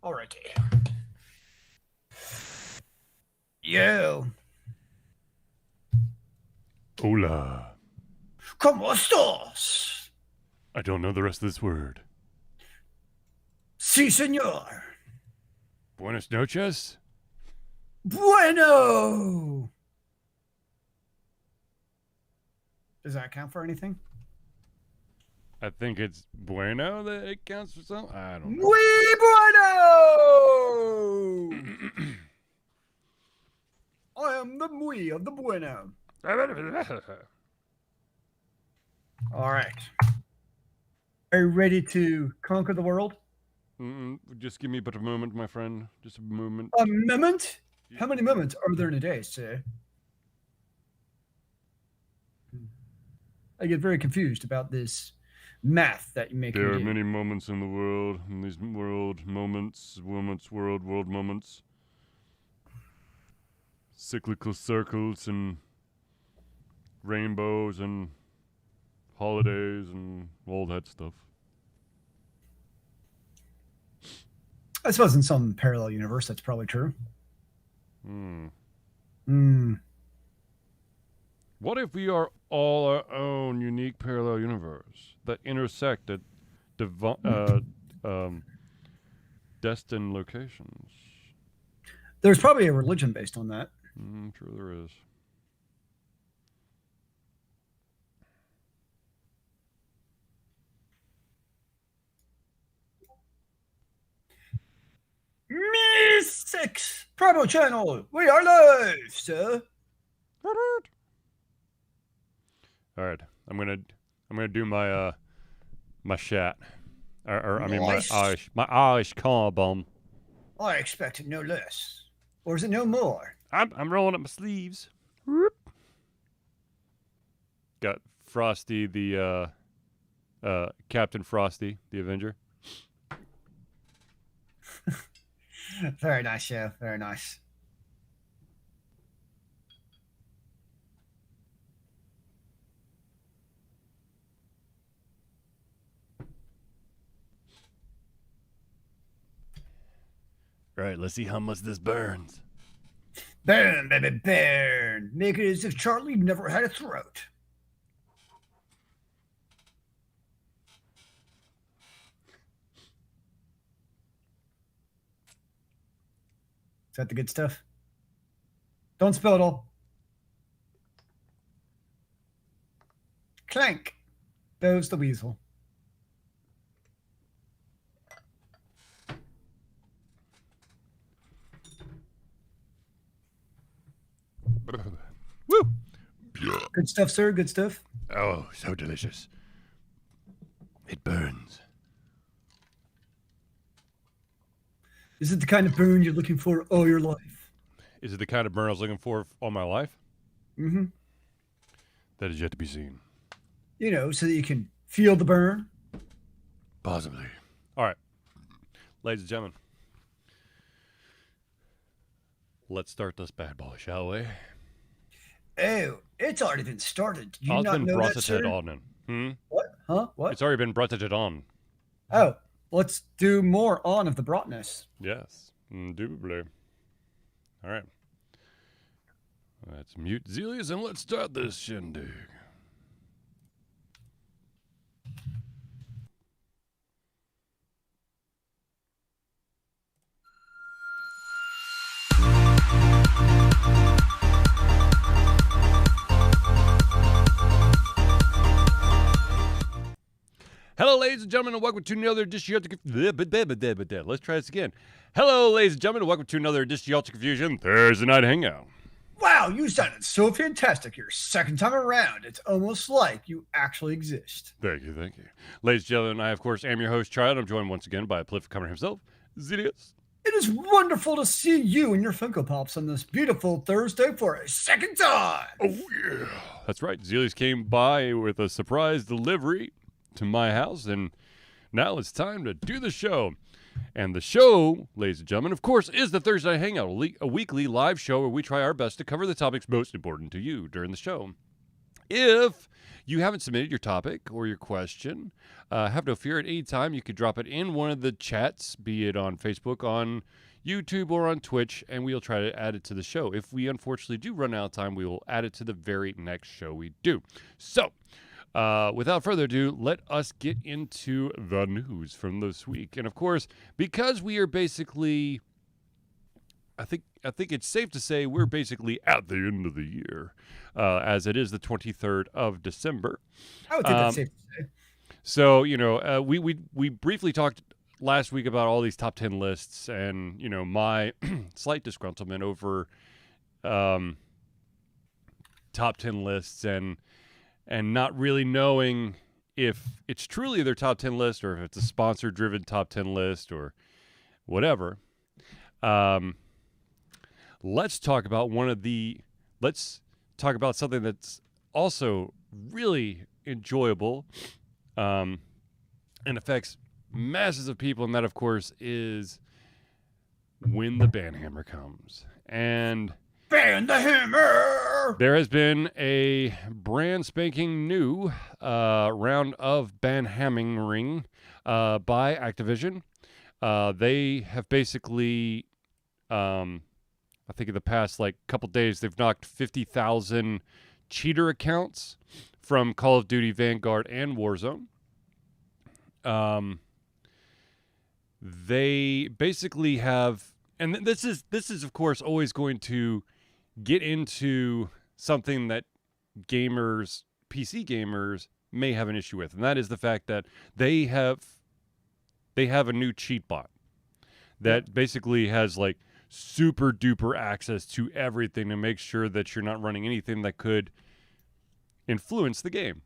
Alrighty. Yo. Hola. ¿Cómo estás? I don't know the rest of this word. Sí, señor. Buenas noches? Bueno. Does that count for anything? I think it's bueno that it counts for something. I don't know. Muy bueno. I am the muy of the bueno. All right. Are you ready to conquer the world? Just give me but a moment, my friend. Just a moment. A moment? How many moments are there in a day, sir? I get very confused about this math that you make me There are do. many moments in the world, in these world moments, world moments. Cyclical circles and rainbows and holidays and all that stuff. I suppose in some parallel universe that's probably true. What if we are all our own unique parallel universe that intersect at destined locations? There's probably a religion based on that. Sure there is. Me 6 Primo Channel. We are live, sir. All right, I'm gonna do my my shat, or I mean Nice. my Irish car bomb. I expected no less, or is it no more? I'm rolling up my sleeves. Whoop. Got Frosty the Captain Frosty the Avenger. Very nice, show. Very nice. Right, let's see how much this burns. Burn, baby, burn. Make it as if Charlie never had a throat. Is that the good stuff? Don't spill it all. Clank. Goes the weasel. Woo! Good stuff, sir. Good stuff. Oh, so delicious. It burns. Is it the kind of burn you're looking for all your life? Is it the kind of burn I was looking for all my life? Mm-hmm. That is yet to be seen. You know, so that you can feel the burn. Possibly. All right. Ladies and gentlemen. Let's start this bad boy, shall we? Oh, it's already been started. Did you It's not been know brought that, to sir? on. What? Huh? What? It's already been brought to on. Oh, let's do more on of the broughtness. Yes, indubitably. All right. Let's mute Zelius and let's start this shindig. Hello, ladies and gentlemen, and welcome to another edition of the... Let's try this again. Hello, ladies and gentlemen, and welcome to another edition of the Confusion Thursday Night Hangout. Wow, you sounded so fantastic your second time around. It's almost like you actually exist. Thank you, thank you. Ladies and gentlemen, I, of course, am your host, Charlie. I'm joined once again by a prolific comer himself, Zelius. It is wonderful to see you and your Funko Pops on this beautiful Thursday for a second time. Oh, yeah. That's right. Zelius came by with a surprise delivery to my house, and now it's time to do the show. And the show, ladies and gentlemen, of course, is the Thursday Night Hangout, a weekly live show where we try our best to cover the topics most important to you during the show. If you haven't submitted your topic or your question, have no fear. At any time, you could drop it in one of the chats, be it on Facebook, on YouTube, or on Twitch, and we'll try to add it to the show. If we unfortunately do run out of time, we will add it to the very next show we do. So, without further ado, let us get into the news from this week. And of course, because we are basically, I think it's safe to say we're basically at the end of the year, as it is the 23rd of December. I would think that's safe to say. So, we briefly talked last week about all these top 10 lists and, my slight disgruntlement over top 10 lists and not really knowing if it's truly their top 10 list or if it's a sponsor-driven top 10 list or whatever. Let's talk about something that's also really enjoyable and affects masses of people, and that, of course, is when the banhammer comes. And ban the hammer! There has been a brand spanking new round of banhammering by Activision. They have basically, I think in the past couple days, they've knocked 50,000 cheater accounts from Call of Duty, Vanguard, and Warzone. They basically have, and this is of course always going to get into something that PC gamers may have an issue with, and that is the fact that they have a new cheat bot that basically has super duper access to everything to make sure that you're not running anything that could influence the game.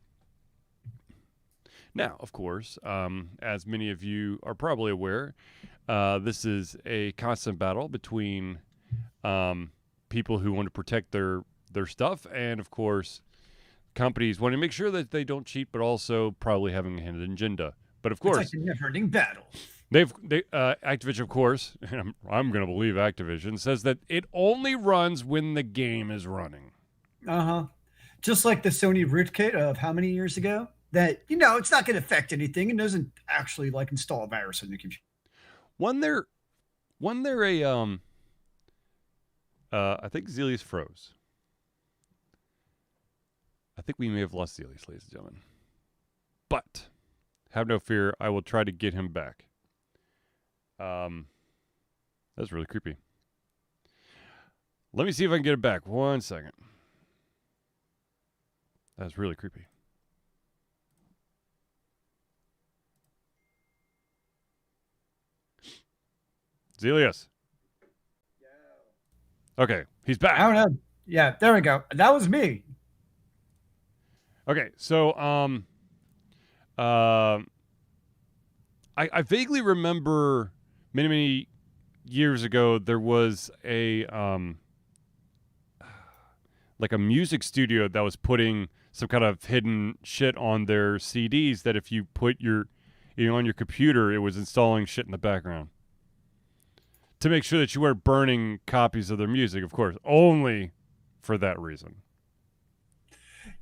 Now, of course, as many of you are probably aware, this is a constant battle between people who want to protect their stuff and, of course, companies want to make sure that they don't cheat, but also probably having a hidden agenda. But of course, it's like a never-ending battle. Activision, of course, and I'm going to believe Activision, says that it only runs when the game is running. Just like the Sony rootkit of how many years ago? That, it's not going to affect anything. It doesn't actually install a virus on your computer. I think Zelius froze. I think we may have lost Zelius, ladies and gentlemen. But have no fear, I will try to get him back. That's really creepy. Let me see if I can get it back. 1 second. That's really creepy. Zelius. Okay, he's back. I don't know. Yeah, there we go. That was me. Okay, so I vaguely remember many years ago there was a a music studio that was putting some kind of hidden shit on their CDs that if you put on your computer, it was installing shit in the background to make sure that you weren't burning copies of their music, of course, only for that reason.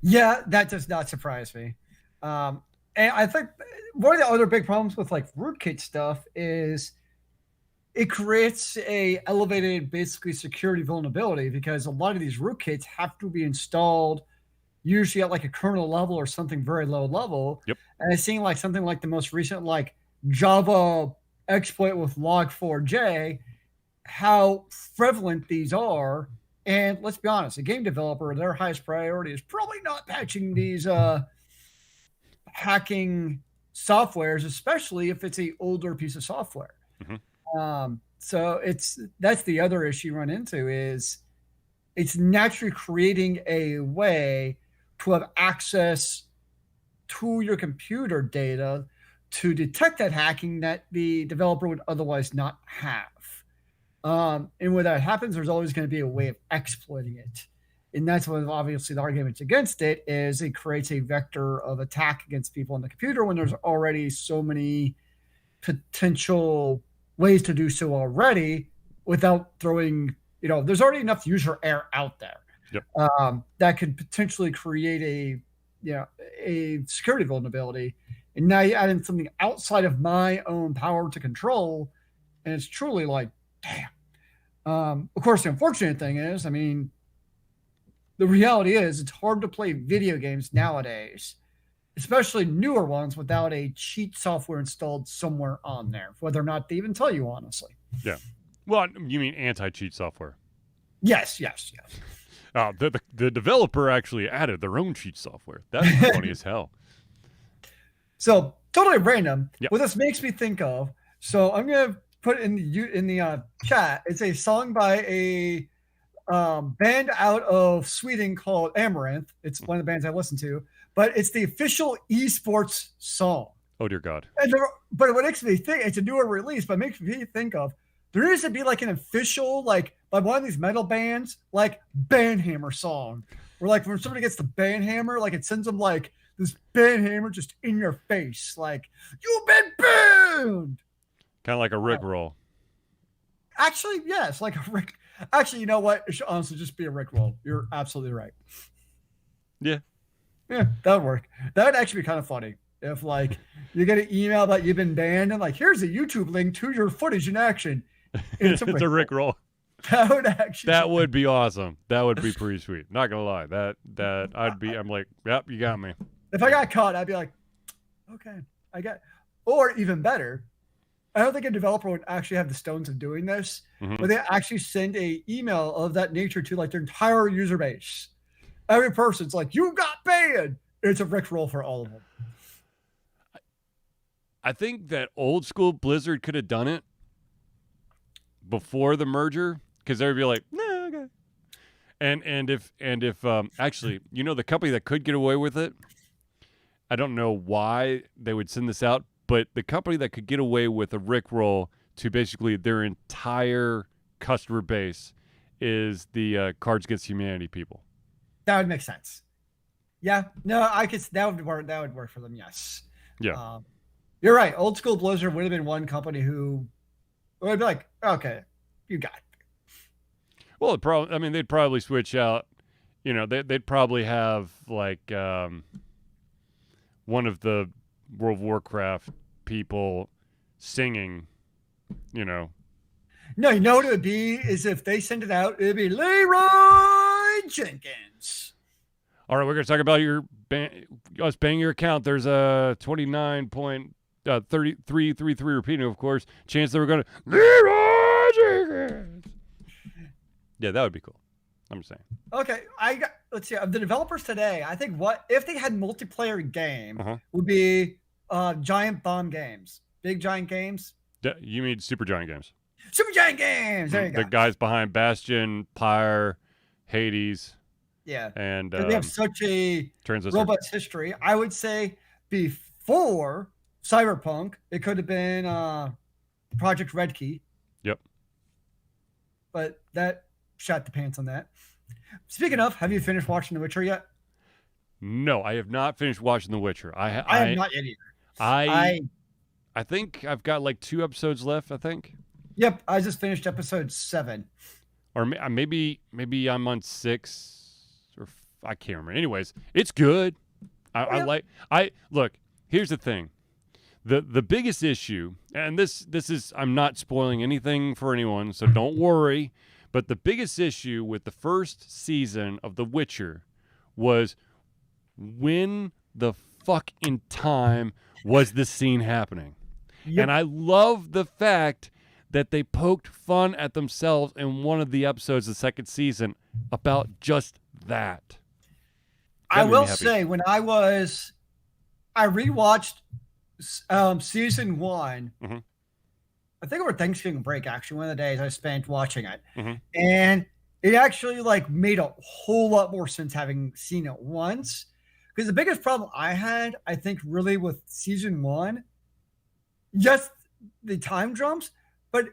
Yeah, that does not surprise me. And I think one of the other big problems with rootkit stuff is it creates a elevated basically security vulnerability because a lot of these rootkits have to be installed usually at a kernel level or something very low level. Yep. And it's seeing something the most recent Java exploit with log4j, how prevalent these are. And let's be honest, a game developer, their highest priority is probably not patching these hacking softwares, especially if it's an older piece of software. Mm-hmm. So that's the other issue you run into is it's naturally creating a way to have access to your computer data to detect that hacking that the developer would otherwise not have. And when that happens, there's always going to be a way of exploiting it. And that's one of obviously the arguments against it is it creates a vector of attack against people on the computer when there's already so many potential ways to do so already without throwing, there's already enough user error out there. Yep. That could potentially create a security vulnerability. And now you add in something outside of my own power to control, and it's truly like, damn. Of course, the unfortunate thing is, I mean, the reality is it's hard to play video games nowadays, especially newer ones, without a cheat software installed somewhere on there, whether or not they even tell you, honestly. Yeah. Well, you mean anti-cheat software? Yes. The developer actually added their own cheat software. That's funny as hell. So totally random. Yep. What this makes me think of. So I'm gonna put it in the chat. It's a song by a band out of Sweden called Amaranth. It's one of the bands I listen to, but it's the official esports song. Oh dear God! But what makes me think, it's a newer release, but it makes me think of, there needs to be like an official, like by one of these metal bands, like Banhammer song, where like when somebody gets the Banhammer, like it sends them like this Banhammer just in your face, like you've been banned. Kind of like a Rickroll. Actually, yes, like a Rick. Actually, you know what? It should honestly just be a Rickroll. You're absolutely right. Yeah, that would work. That would actually be kind of funny if like you get an email that you've been banned and like here's a YouTube link to your footage in action. It's a Rickroll. That would be awesome. That would be pretty sweet. Not gonna lie. I'm like, yep, you got me. If I got caught, I'd be like, okay, or even better, I don't think a developer would actually have the stones of doing this, but they actually send a email of that nature to like their entire user base. Every person's like, you got banned. It's a Rickroll for all of them. I think that old school Blizzard could have done it before the merger, because they'd be like, nah, okay. And if actually, you know, the company that could get away with it, I don't know why they would send this out, but the company that could get away with a Rickroll to basically their entire customer base is the Cards Against Humanity people. That would make sense. Yeah, no, I could. That would work. That would work for them. Yes. Yeah. You're right. Old school Blizzard would have been one company who would be like, okay, you got it. Well, they'd probably switch out. You know, they'd probably have like one of the World of Warcraft people singing. You know. No, you know what it would be is if they send it out, it'd be Leroy Jenkins. All right, we're going to talk about us banning your account. There's a 29.3333 repeating, of course. Chance that we're going to Leroy Jenkins. Yeah, that would be cool. I'm just saying. Okay, let's see. Of the developers today, I think what if they had multiplayer game would be Giant Bomb Games, Big Giant Games. You mean Super Giant Games? Super Giant Games. There you go. The guys behind Bastion, Pyre, Hades. Yeah, and they have such a Transistor. robust history. I would say before Cyberpunk, it could have been Project Red Key. Yep. But that shot the pants on that. Speaking of, have you finished watching The Witcher yet? No, I have not finished watching The Witcher. I have not yet either. I think I've got like 2 episodes left, I think. Yep, I just finished episode 7. Or maybe I'm on 6. I can't remember. Anyways, it's good. Look, here's the thing. The biggest issue, and this is, I'm not spoiling anything for anyone, so don't worry, but the biggest issue with the first season of The Witcher was when the fuck in time was this scene happening? Yep. And I love the fact that they poked fun at themselves in one of the episodes of the second season about just that. I will say, when I rewatched season 1, I think over Thanksgiving break, actually, one of the days I spent watching it. And it actually like made a whole lot more sense having seen it once. Because the biggest problem I had, I think, really with season 1, just the time jumps, but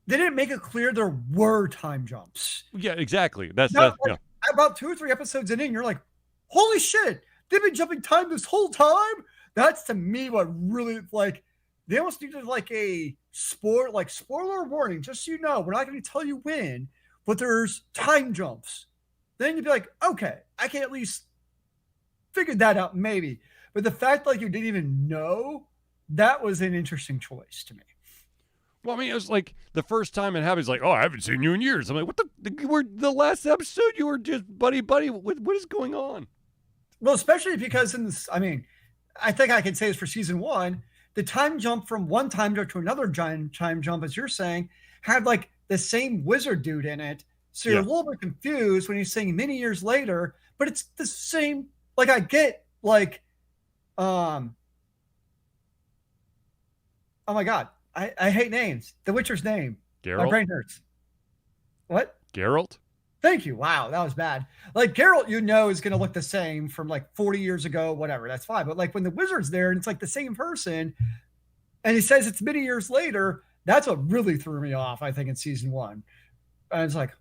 they didn't make it clear there were time jumps. Yeah, exactly. That's about 2 or 3 episodes in, you're like, holy shit, they've been jumping time this whole time? That's to me what really, like, they almost needed like a spoiler warning, just so you know, we're not going to tell you when, but there's time jumps then you'd be like, okay, I can at least figure that out maybe. But the fact like you didn't even know, that was an interesting choice to me. Well, I mean, it was like the first time it happened. He's like, "Oh, I haven't seen you in years." I'm like, "What you were the last episode? You were just buddy. What is going on?" Well, especially because in this, I mean, I think I can say this for season one, the time jump from one time jump to another giant time jump, as you're saying, had like the same wizard dude in it. So you're Yeah. a little bit confused when he's saying many years later, but it's the same. Like I get like, um, oh my god, I hate names. The Witcher's name. My Geralt. brain hurts. What? Geralt. Thank you. Wow, that was bad. Like Geralt, you know, is going to look the same from like 40 years ago, whatever. That's fine. But like when the wizard's there and it's like the same person, and he says it's many years later, that's what really threw me off. I think in season one, and it's like,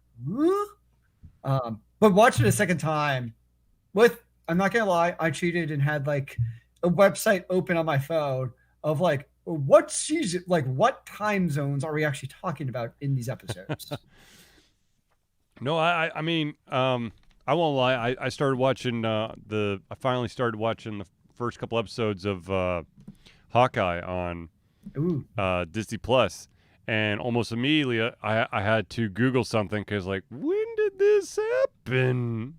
huh? But watching it a second time, with I'm not gonna lie, I cheated and had like a website open on my phone of like what season, like what time zones are we actually talking about in these episodes? No, I mean, I won't lie. I started watching I finally started watching the first couple episodes of Hawkeye on Ooh, Disney Plus, and almost immediately I had to Google something because like, when did this happen?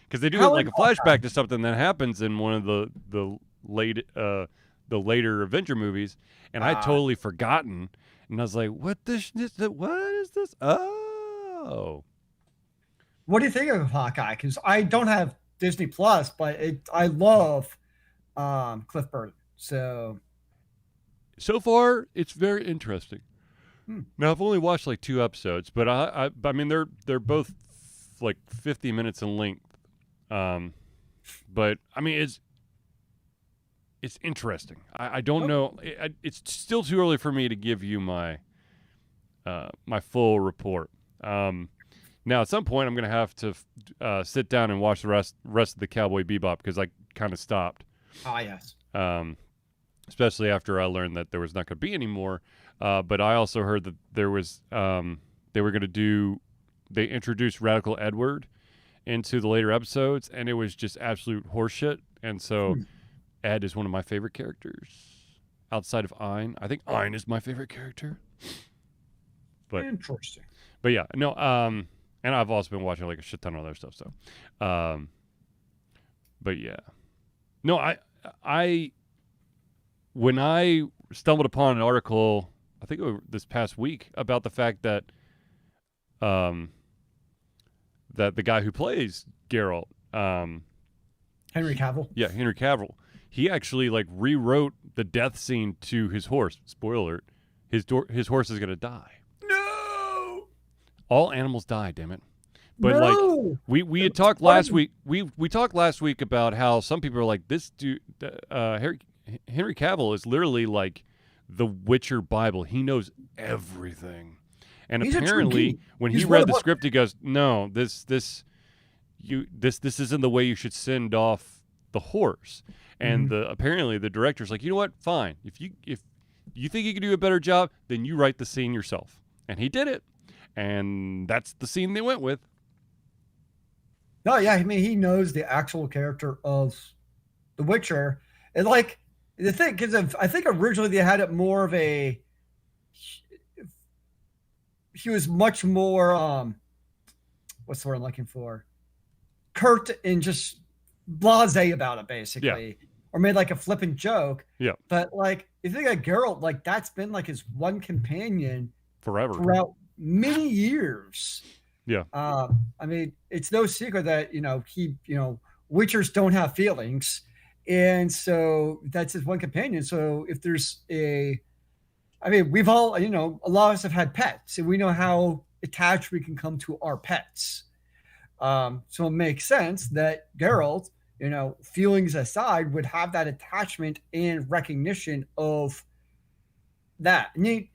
Because they do how like in a flashback to something that happens in one of the late the later Avenger movies, and I had totally forgotten, and I was like, what what is this? Oh. what do you think of Hawkeye? Because I don't have Disney Plus, but I love Cliff Burton. So far, it's very interesting. Hmm. Now I've only watched like 2 episodes, but I mean they're both like 50 minutes in length. But I mean it's interesting. I don't know. It's still too early for me to give you my my full report. Now at some point I'm gonna have to sit down and watch the rest of the Cowboy Bebop because I kind of stopped. Yes. Especially after I learned that there was not going to be any more. But I also heard that there was they were going to they introduced Radical Edward into the later episodes, and it was just absolute horseshit. And so Ed is one of my favorite characters outside of Ein. I think Ein is my favorite character. But interesting. But yeah, no. And I've also been watching like a shit ton of other stuff. So, but yeah, no. I when I stumbled upon an article, I think this past week, about the fact that that the guy who plays Geralt, Henry Cavill. yeah, Henry Cavill, he actually like rewrote the death scene to his horse. Spoiler alert, his horse is gonna die. No. All animals die, damn it. But No! like we had talked last week, we talked last week about how some people are like, this dude, Henry Cavill is literally like the Witcher Bible. He knows everything. And He's apparently, when he read the script, he goes, "No, this isn't the way you should send off the horse." And apparently the director's like, "You know what? Fine. If you think you can do a better job, then you write the scene yourself." And he did it. And that's the scene they went with. No, yeah, I mean, he knows the actual character of The Witcher. And like the thing, because I think originally they had it more of a. He was much more, what's the word I'm looking for? Curt and just blasé about it, basically. Yeah. Or made like a flippant joke. Yeah. But like, if you think of Geralt, like that's been like his one companion forever throughout many years. Yeah. I mean, it's no secret that, Witchers don't have feelings. And so that's his one companion. So if there's we've all, a lot of us have had pets and we know how attached we can come to our pets. So it makes sense that Geralt, feelings aside, would have that attachment and recognition of that. And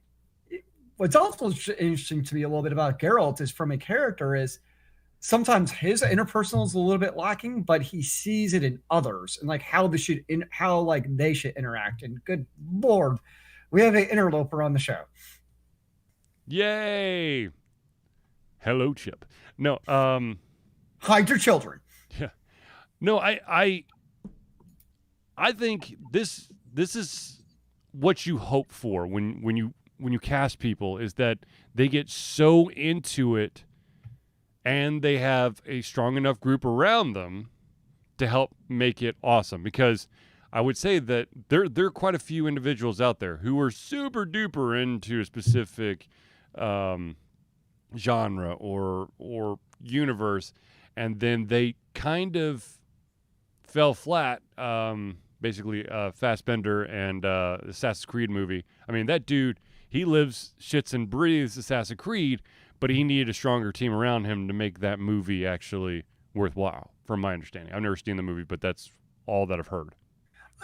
what's also interesting to me a little bit about Geralt is from a character is sometimes his interpersonal is a little bit lacking, but he sees it in others and like how they should interact. And good Lord, we have an interloper on the show. Yay! Hello, Chip. No, Hide your children. Yeah. No, I think this is what you hope for when you cast people, is that they get so into it and they have a strong enough group around them to help make it awesome. Because I would say that there are quite a few individuals out there who are super duper into a specific genre or universe, and then they kind of fell flat. Basically, Fassbender and Assassin's Creed movie. I mean, that dude, he lives, shits, and breathes Assassin's Creed, but he needed a stronger team around him to make that movie actually worthwhile, from my understanding. I've never seen the movie, but that's all that I've heard.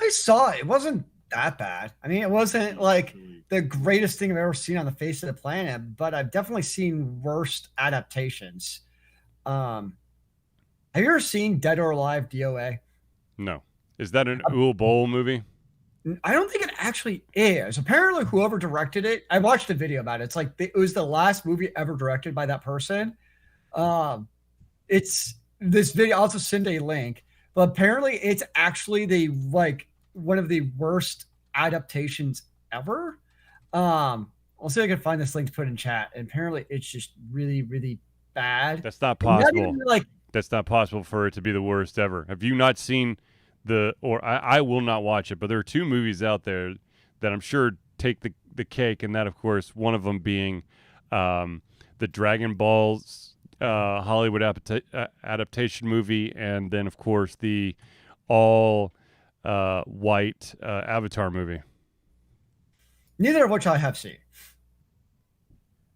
I saw it. It wasn't that bad. I mean, it wasn't like the greatest thing I've ever seen on the face of the planet, but I've definitely seen worse adaptations. Have you ever seen Dead or Alive DOA? No. Is that an Uwe Boll movie? I don't think it actually is. Apparently, whoever directed it, I watched a video about it. It's like it was the last movie ever directed by that person. It's this video. I'll also send a link, but apparently, it's actually the like one of the worst adaptations ever. I'll see if I can find this link to put in chat. And apparently, it's just really, really bad. That's not possible. Like, that's not possible for it to be the worst ever. Have you not seen I will not watch it, but there are two movies out there that I'm sure take the cake, and that, of course, one of them being the Dragon Balls Hollywood adaptation movie, and then, of course, the all white Avatar movie. Neither of which I have seen.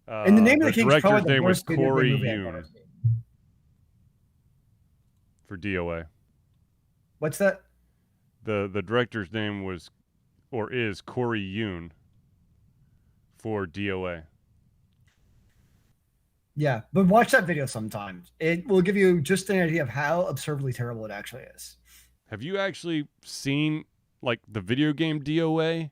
And the name of the king is probably the worst Corey movie I've ever seen. For DOA. What's that? The director's name was, or is, Corey Yoon for DOA. Yeah, but watch that video sometime. It will give you just an idea of how absurdly terrible it actually is. Have you actually seen like the video game DOA?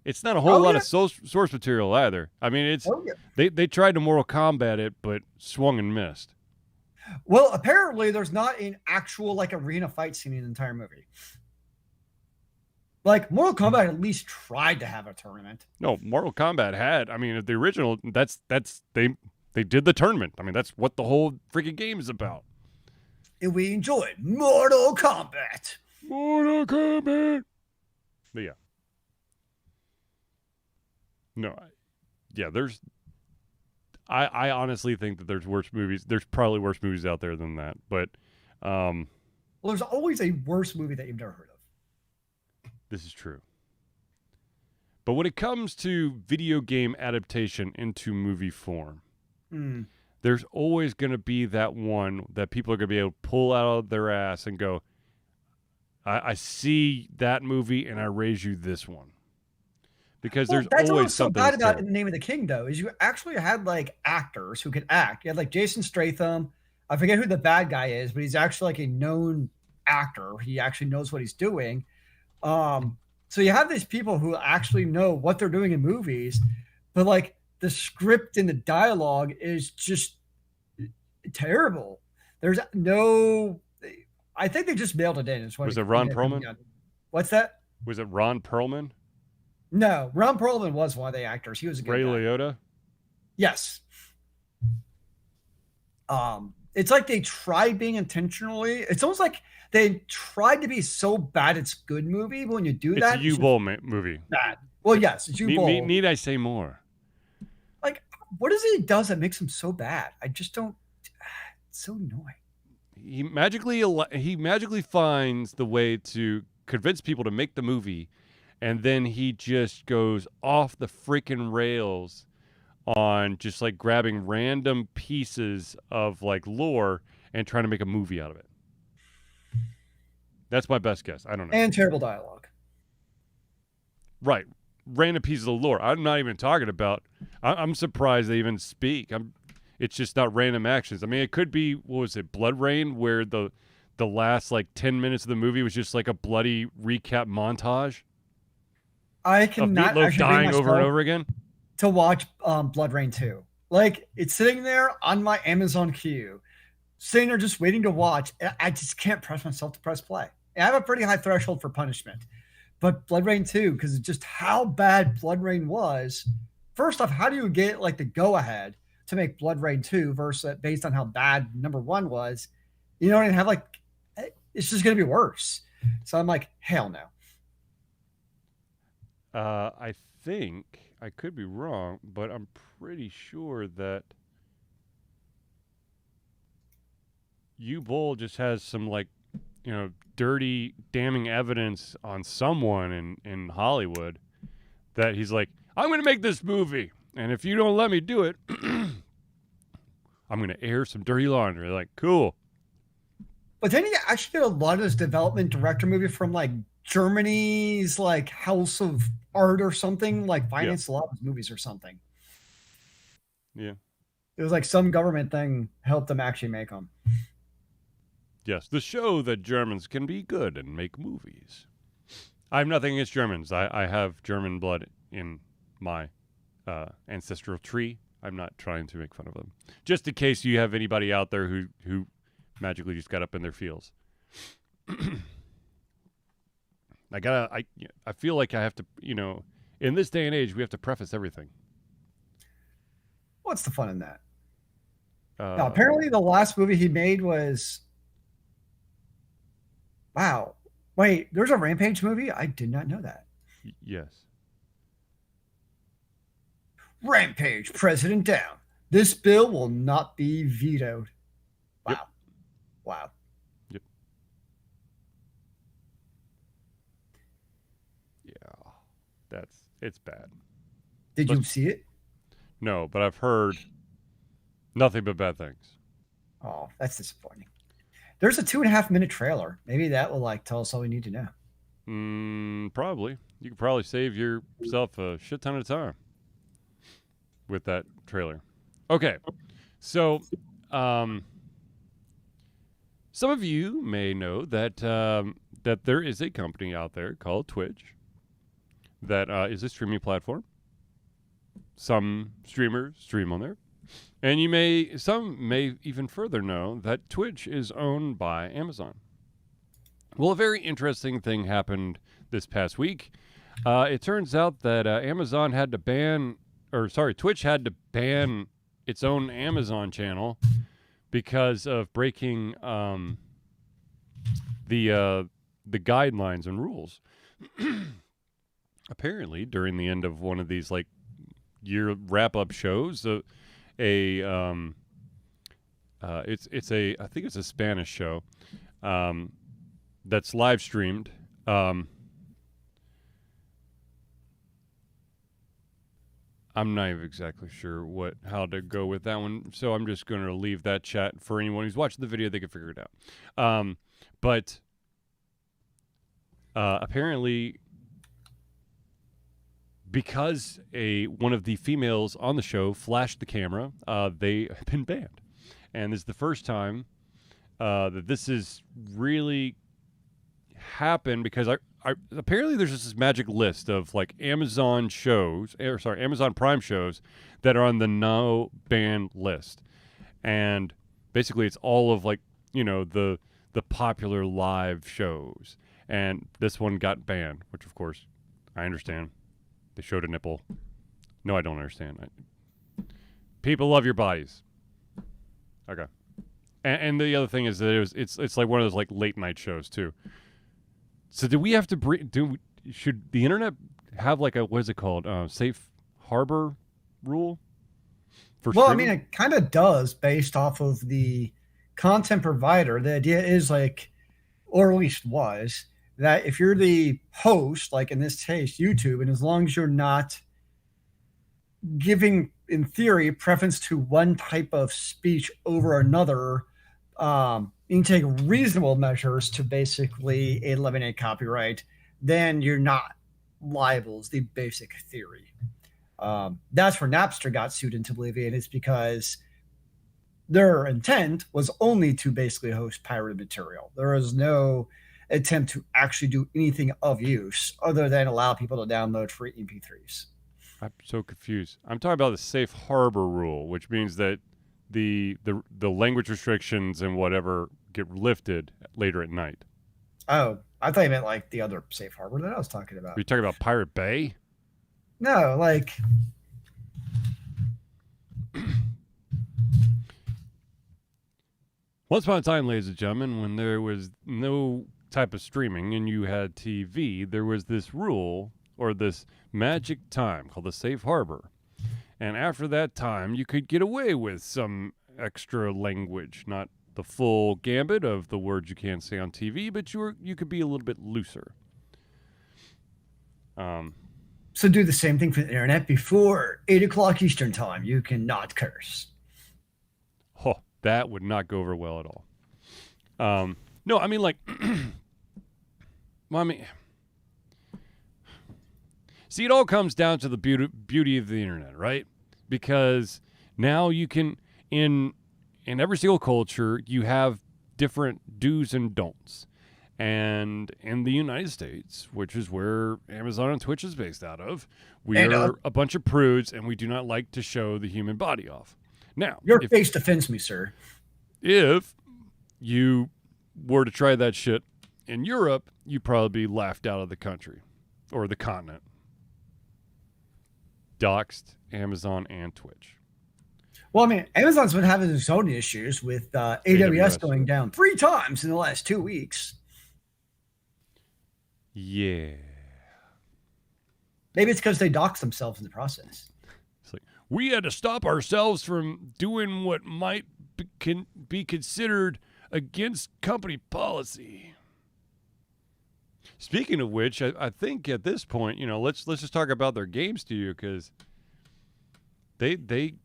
It's not a whole lot of source material either. I mean, it's they tried to Mortal Kombat it, but swung and missed. Well, apparently there's not an actual like arena fight scene in the entire movie. Like Mortal Kombat at least tried to have a tournament. No, Mortal Kombat had. I mean, the original. That's they did the tournament. I mean, that's what the whole freaking game is about. And we enjoyed Mortal Kombat. Mortal Kombat. But yeah. No, there's. I honestly think that there's worse movies. There's probably worse movies out there than that. But, well, there's always a worse movie that you've never heard of. This is true. But when it comes to video game adaptation into movie form, there's always going to be that one that people are going to be able to pull out of their ass and go, I see that movie and I raise you this one. Because there's always something. That's what's so bad about In the Name of the King, though, is you actually had like actors who could act. You had like Jason Statham. I forget who the bad guy is, but he's actually like a known actor. He actually knows what he's doing. So you have these people who actually know what they're doing in movies, but like the script and the dialogue is just terrible. There's no. I think they just mailed it in. Was it Ron Perlman? What's that? Was it Ron Perlman? No, Ron Perlman was one of the actors. He was a good Ray guy. Liotta? Yes. It's like they tried being intentionally. It's almost like they tried to be so bad it's good movie. But when you do that, it's a Uwe Boll movie. Bad. Well, yes, it's Uwe Boll. Need I say more? Like, what is it he does that makes him so bad? I just don't. It's so annoying. He magically finds the way to convince people to make the movie. And then he just goes off the freaking rails on just like grabbing random pieces of like lore and trying to make a movie out of it. That's my best guess. I don't know. And terrible dialogue. Right. Random pieces of lore. I'm not even talking about. I'm surprised they even speak. It's just not random actions. I mean, it could be, what was it, Blood Rain, where the last like 10 minutes of the movie was just like a bloody recap montage. I cannot actually dying over and over again to watch Blood Rain 2. Like, it's sitting there on my Amazon queue, sitting there just waiting to watch. I just can't press myself to press play. I have a pretty high threshold for punishment. But Blood Rain 2, because just how bad Blood Rain was. First off, how do you get like the go ahead to make Blood Rain 2 versus based on how bad number 1 was? You know, and have like it's just gonna be worse. So I'm like, hell no. I think I could be wrong, but I'm pretty sure that U-Bowl just has some like, dirty, damning evidence on someone in Hollywood that he's like, I'm going to make this movie, and if you don't let me do it, I'm going to air some dirty laundry. Like, cool. But then you actually get a lot of this development director movie from like Germany's like House of Art or something, like financed a lot of his movies or something. Yeah. It was like some government thing helped them actually make them. Yes, the show that Germans can be good and make movies. I have nothing against Germans. I have German blood in my ancestral tree. I'm not trying to make fun of them. Just in case you have anybody out there who magically just got up in their feels. I feel like I have to, in this day and age, we have to preface everything. What's the fun in that? Now, apparently the last movie he made was... Wow. Wait, there's a Rampage movie? I did not know that. Yes. Rampage, President down. This bill will not be vetoed. Wow. Yep. Wow. Yep. Yeah. It's bad. Did you see it? No, but I've heard nothing but bad things. Oh, that's disappointing. There's a 2.5-minute trailer. Maybe that will like tell us all we need to know. Probably. You could probably save yourself a shit ton of time with that trailer. Okay. So, some of you may know that that there is a company out there called Twitch that is a streaming platform. Some streamers stream on there. And some may even further know that Twitch is owned by Amazon. Well, a very interesting thing happened this past week. It turns out that Twitch had to ban its own Amazon channel because of breaking the guidelines and rules. Apparently, during the end of one of these like year wrap-up shows, I think it's a Spanish show that's live streamed. I'm not even exactly sure how to go with that one, so I'm just going to leave that chat for anyone who's watching the video. They can figure it out. But apparently, because one of the females on the show flashed the camera, they have been banned. And this is the first time that this has really happened, because apparently there's just this magic list of like Amazon Prime shows that are on the no ban list. And basically it's all of like, the popular live shows. And this one got banned, which of course I understand. They showed a nipple. No, I don't understand. People love your bodies. Okay. And the other thing is that it's like one of those like late night shows too. So do we have to should the internet have like a, what is it called? Safe harbor rule for streaming? I mean, it kind of does based off of the content provider. The idea is like, or at least was, that if you're the host, like in this case, YouTube, and as long as you're not giving, in theory, preference to one type of speech over another, you can take reasonable measures to basically eliminate copyright, then you're not liable, is the basic theory. That's where Napster got sued into oblivion. It's because their intent was only to basically host pirated material. There was no attempt to actually do anything of use other than allow people to download free MP3s. I'm so confused. I'm talking about the safe harbor rule, which means that the language restrictions and whatever get lifted later at night. Oh, I thought you meant like the other safe harbor that I was talking Are about. you talking about Pirate Bay? No, like Once upon a time, ladies and gentlemen, when there was no type of streaming and you had TV, there was this rule or this magic time called the safe harbor. And after that time, you could get away with some extra language, not the full gambit of the words you can't say on TV, but you could be a little bit looser. So do the same thing for the internet before 8 o'clock Eastern time. You cannot curse. Oh, that would not go over well at all. No, I mean like, well, I mean, see, it all comes down to the beauty of the internet, right? Because now you can, in every single culture, you have different do's and don'ts. And in the United States, which is where Amazon and Twitch is based out of, we are a bunch of prudes, and we do not like to show the human body off. Now, your face defends me, sir. If you were to try that shit in Europe, you'd probably be laughed out of the country or the continent. Doxed, Amazon, and Twitch. Well, I mean, Amazon's been having its own issues with AWS going down 3 times in the last 2 weeks. Yeah. Maybe it's because they doxed themselves in the process. It's like, we had to stop ourselves from doing what might be considered against company policy. Speaking of which, I think at this point, you know, let's just talk about their games to you, because I'm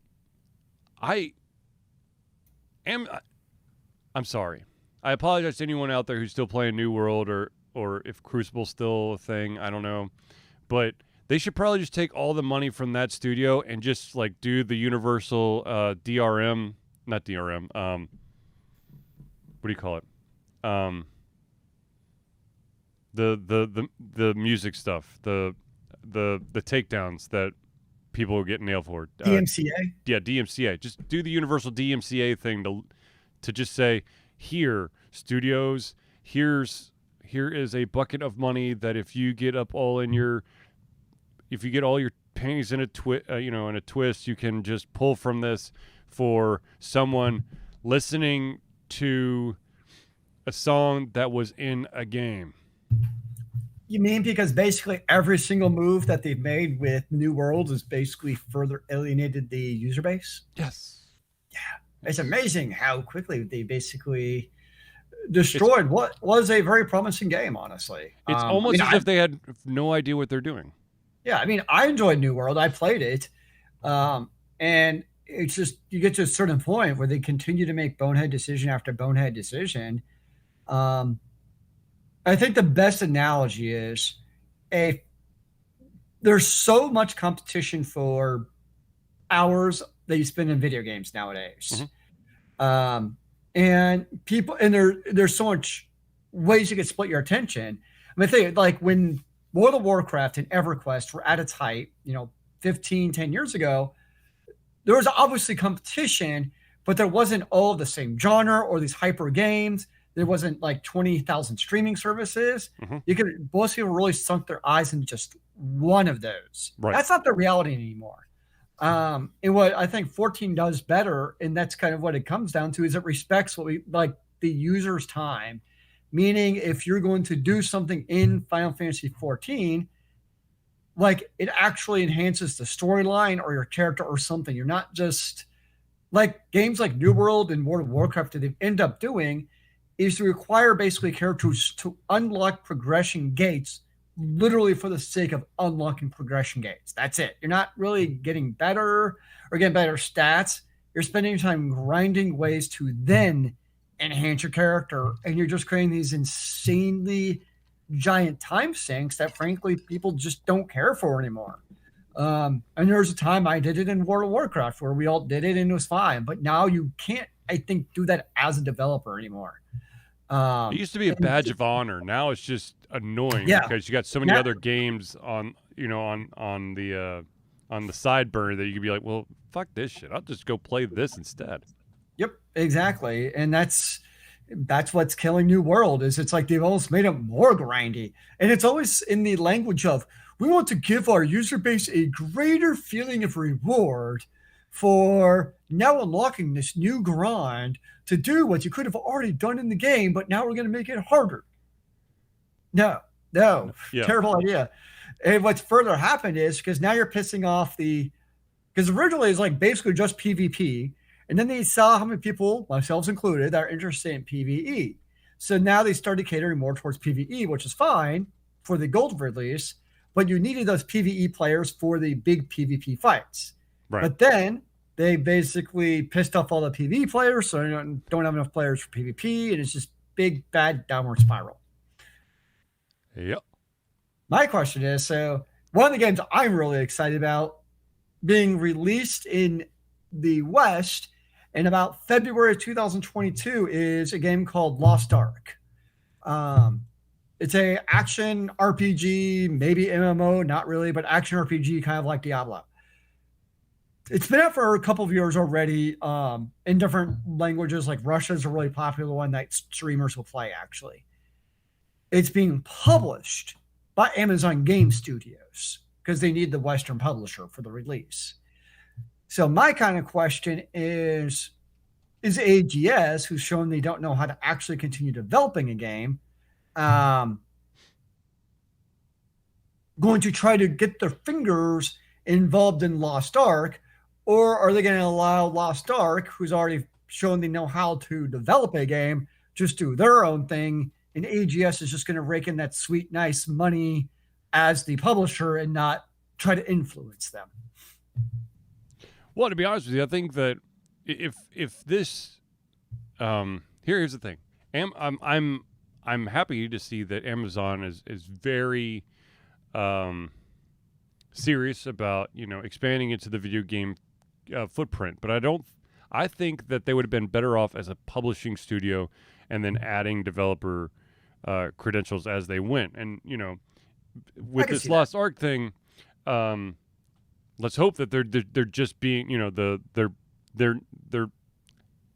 sorry. I apologize to anyone out there who's still playing New World or if Crucible's still a thing, I don't know. But they should probably just take all the money from that studio and just like do the universal DRM, not DRM. What do you call it? The music stuff, the takedowns that people get nailed for. DMCA? Yeah, DMCA. Just do the universal DMCA thing to just say, here, studios, here is a bucket of money that if you get all your panties in a twist, you can just pull from this for someone listening to a song that was in a game. You mean because basically every single move that they've made with New World has basically further alienated the user base? Yes. Yeah. It's amazing how quickly they basically destroyed what was a very promising game, honestly. It's almost as if they had no idea what they're doing. Yeah, I mean, I enjoyed New World. I played it. And it's just, you get to a certain point where they continue to make bonehead decision after bonehead decision. I think the best analogy is there's so much competition for hours that you spend in video games nowadays. Mm-hmm. And people, and there's so much ways you can split your attention. I mean, think like when World of Warcraft and EverQuest were at its height, 10 years ago, there was obviously competition, but there wasn't all the same genre or these hyper games. There wasn't like 20,000 streaming services. Mm-hmm. Most people really sunk their eyes into just one of those. Right. That's not the reality anymore. And what I think 14 does better, and that's kind of what it comes down to, is it respects what we like the user's time. Meaning, if you're going to do something in Final Fantasy 14, like it actually enhances the storyline or your character or something. You're not just like games like New World and World of Warcraft that they end up doing is to require basically characters to unlock progression gates literally for the sake of unlocking progression gates. That's it. You're not really getting better or getting better stats. You're spending time grinding ways to then enhance your character, and you're just creating these insanely giant time sinks that frankly people just don't care for anymore. And there was a time I did it in World of Warcraft where we all did it and it was fine, but now you can't, I think, do that as a developer anymore. It used to be a badge of honor. Now it's just annoying because you got so many other games on the on the side burner that you could be like, well, fuck this shit. I'll just go play this instead. Yep, exactly. And that's what's killing New World is it's like they've almost made it more grindy. And it's always in the language of we want to give our user base a greater feeling of reward for now unlocking this new grind to do what you could have already done in the game, but now we're going to make it harder. No, Yeah. terrible idea. And what's further happened is because now you're pissing off because originally it's like basically just PvP. And then they saw how many people, myself included, are interested in PvE. So now they started catering more towards PvE, which is fine for the gold release, but you needed those PvE players for the big PvP fights. Right. But then they basically pissed off all the PvE players, so you don't have enough players for PvP, and it's just big, bad downward spiral. Yep. My question is, so one of the games I'm really excited about being released in the West in about February 2022 is a game called Lost Ark. It's a action RPG, maybe MMO, not really, but action RPG, kind of like Diablo. It's been out for a couple of years already in different languages. Like Russia's a really popular one that streamers will play, actually. It's being published by Amazon Game Studios because they need the Western publisher for the release. So my kind of question is AGS, who's shown they don't know how to actually continue developing a game, going to try to get their fingers involved in Lost Ark, or are they going to allow Lost Ark, who's already shown they know how to develop a game, just do their own thing, and AGS is just going to rake in that sweet, nice money as the publisher and not try to influence them? Well, to be honest with you, I think that if this, here's the thing, I'm happy to see that Amazon is very serious about expanding into the video game footprint, but I think that they would have been better off as a publishing studio and then adding developer credentials as they went. And with this Lost Ark thing, let's hope that they're just being they're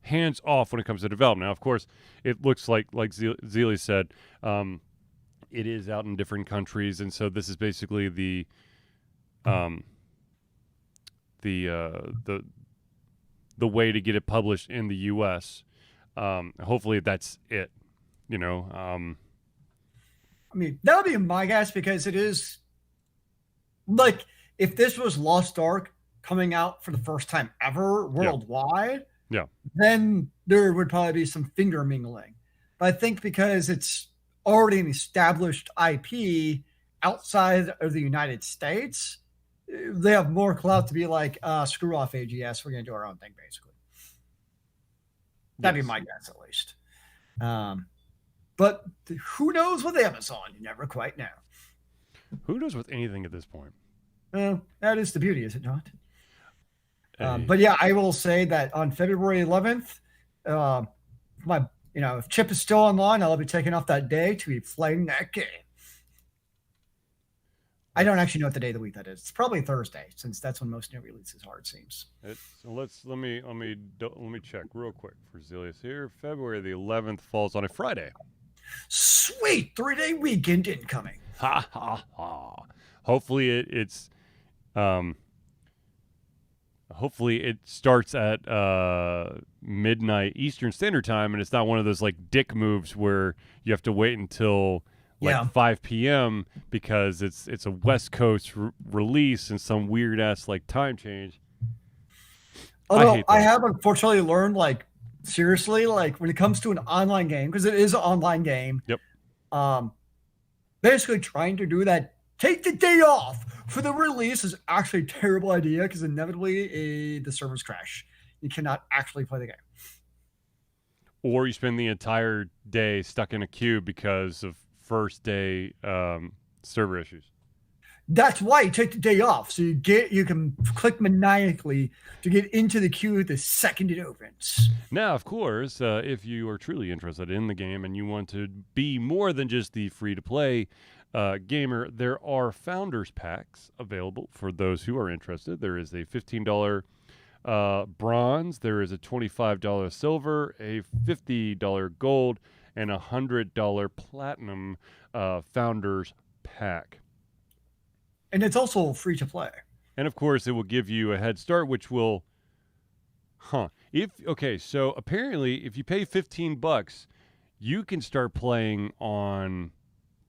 hands off when it comes to development. Now, of course, it looks like Zealy said, it is out in different countries, and so this is basically the way to get it published in the U.S. Hopefully, that's it. I mean, that would be my guess because it is like if this was Lost Ark coming out for the first time ever worldwide, then there would probably be some finger mingling. But I think because it's already an established IP outside of the United States, they have more clout to be like, screw off AGS, we're going to do our own thing, basically. That'd be my guess, at least. But who knows with Amazon? You never quite know. Who knows with anything at this point? Well, that is the beauty, is it not? But yeah, I will say that on February 11th, if Chip is still online, I'll be taking off that day to be playing that game. I don't actually know what the day of the week that is. It's probably Thursday, since that's when most new releases are, it seems. Let me check real quick for Zilius here. February the 11th falls on a Friday. Sweet 3-day weekend incoming. Ha ha ha! Hopefully hopefully it starts at midnight Eastern Standard Time, and it's not one of those like dick moves where you have to wait until 5 p.m. because it's a West Coast release and some weird ass like time change. Although I have unfortunately learned, like, seriously, like when it comes to an online game, because it is an online game. Yep. Basically trying to do that, take the day off for the release is actually a terrible idea because inevitably the servers crash. You cannot actually play the game. Or you spend the entire day stuck in a queue because of first day server issues. That's why you take the day off, so you can click maniacally to get into the queue the second it opens. Now, of course, if you are truly interested in the game and you want to be more than just the free-to-play gamer, there are founders packs available for those who are interested. There is a $15 bronze, there is a $25 silver, a $50 gold, and a $100 platinum founders pack. And it's also free to play. And of course, it will give you a head start, which will, so apparently, if you pay $15, you can start playing on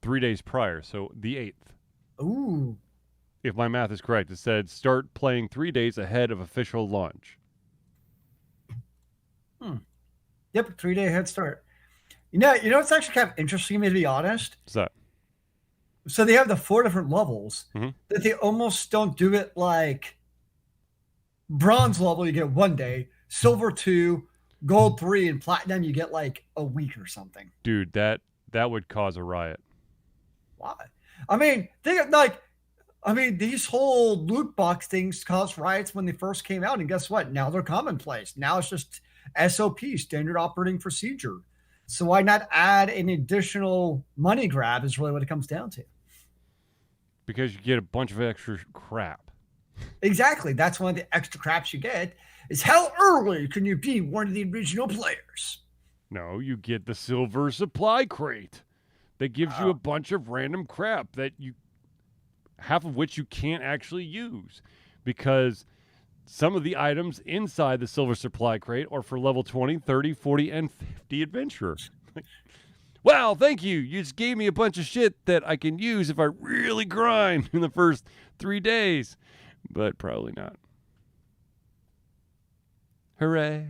3 days prior, so the 8th. Ooh. If my math is correct, it said start playing 3 days ahead of official launch. Yep, 3-day head start. You know, it's actually kind of interesting, to be honest. What's that? So they have the 4 different levels Mm-hmm. that they almost don't do it like bronze level, you get 1 day, silver 2, gold 3, and platinum, you get like a week or something. Dude, that would cause a riot. Why? I mean, these whole loot box things caused riots when they first came out, and guess what? Now they're commonplace. Now it's just SOP, standard operating procedure. So why not add an additional money grab is really what it comes down to. Because you get a bunch of extra crap. Exactly. That's one of the extra craps you get is how early can you be one of the original players? No, you get the silver supply crate that gives you a bunch of random crap that half of which you can't actually use because some of the items inside the silver supply crate are for level 20, 30, 40, and 50 adventurers. Wow, thank you. You just gave me a bunch of shit that I can use if I really grind in the first 3 days. But probably not. Hooray.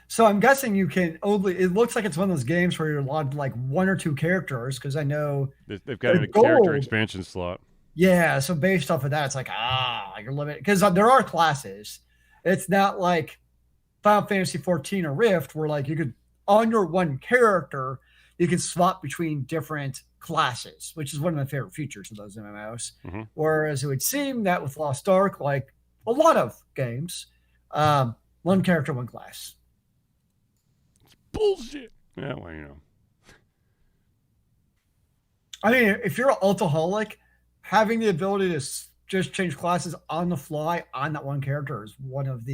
So I'm guessing you can only, it looks like it's one of those games where you're allowed to like 1 or 2 characters because I know they've got a character expansion slot. Yeah, so based off of that, it's like, you're limited because there are classes. It's not like Final Fantasy 14 or Rift where like you could, on your one character, you can swap between different classes, which is one of my favorite features of those MMOs. Mm-hmm. Whereas it would seem that with Lost Ark, like a lot of games, 1 character, 1 class. It's bullshit. Yeah, well, you know. I mean, if you're an alcoholic, having the ability to just change classes on the fly on that 1 character is one of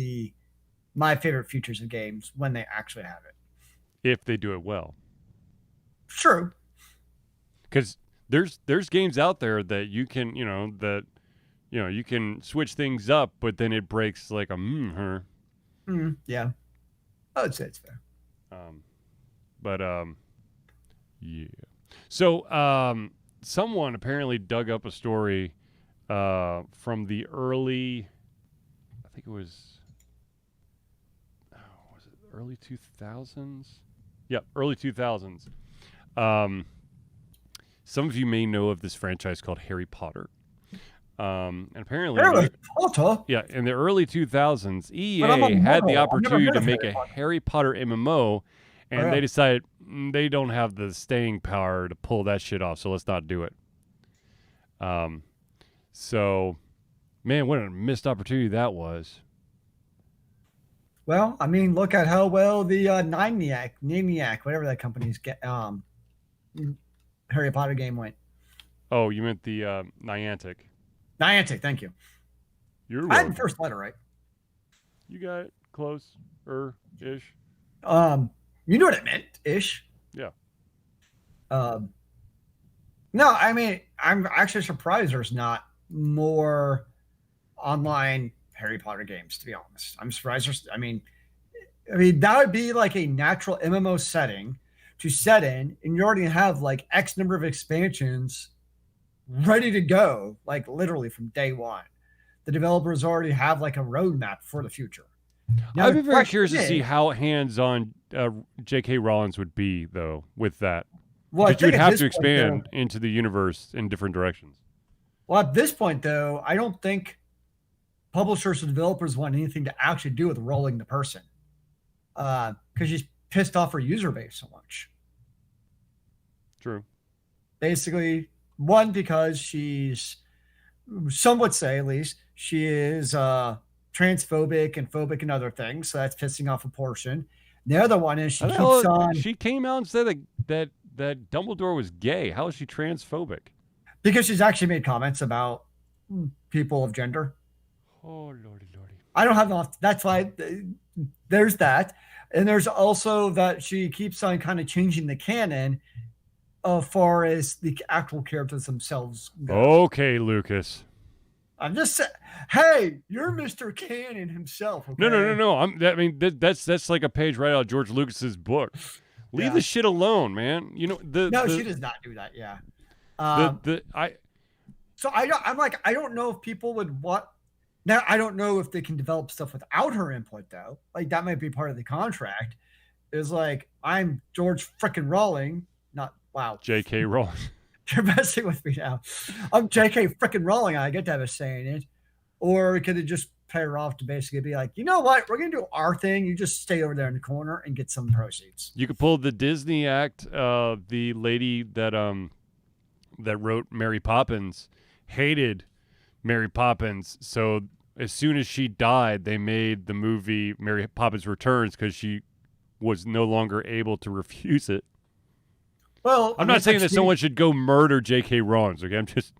my favorite features of games when they actually have it. If they do it well. True. Because there's games out there that you can, you can switch things up, but then it breaks like a yeah. I would say it's fair. Yeah. So, someone apparently dug up a story from the early, I think it was it early 2000s? Yeah, early 2000s. Some of you may know of this franchise called Harry Potter. And apparently, Harry Potter? Yeah, in the early 2000s, EA had the opportunity to make a Harry Potter MMO, and they decided they don't have the staying power to pull that shit off, so let's not do it. So, man, what a missed opportunity that Well, I mean, look at how well the Naniac, whatever that company's Harry Potter game went. Oh, you meant the Niantic. Niantic, thank you. You're I had the first letter right. You got it close-ish. You know what it meant, ish. Yeah. No, I mean, I'm actually surprised there's not more online Harry Potter games, to be honest. I'm surprised I mean, that would be like a natural MMO setting to set in, and you already have like X number of expansions ready to go, like literally from day one. The developers already have like a roadmap for the future. Now, I'd be very curious to see how hands-on J.K. Rowling would be, though, with that. Well, because you would have to expand into the universe in different directions. Well, at this point, though, I don't think publishers or developers want anything to actually do with Rowling the person, because she's pissed off her user base so much. True. Basically, one, because she's, some would say at least, she is transphobic and phobic and other things, so that's pissing off a portion. The other one is she How the keeps hell on she came out and said that Dumbledore was gay. How is she transphobic? because she's actually made comments about people of gender. Oh lordy lordy. I don't have enough. That's why there's that, and there's also that she keeps on kind of changing the canon as far as the actual characters themselves go. Okay, Lucas. I'm just saying, hey, you're Mr. Canon himself. Okay? No. I mean, that's like a page right out of George Lucas's book. Leave the shit alone, man. You know she does not do that. Yeah. I So I'm like, I don't know if people would want. Now I don't know if they can develop stuff without her input though. Like that might be part of the contract. Is like I'm George frickin' Rowling, not wow. J.K. Rowling. You're messing with me now. I'm J.K. frickin' Rowling. I get to have a say in it. Or could it just pay her off to basically be like, you know what? We're going to do our thing. You just stay over there in the corner and get some proceeds. You could pull the Disney act. The lady that wrote Mary Poppins hated Mary Poppins. So as soon as she died, they made the movie Mary Poppins Returns because she was no longer able to refuse it. Well, I'm not saying that someone should go murder J.K. Rowling. Okay, I'm just.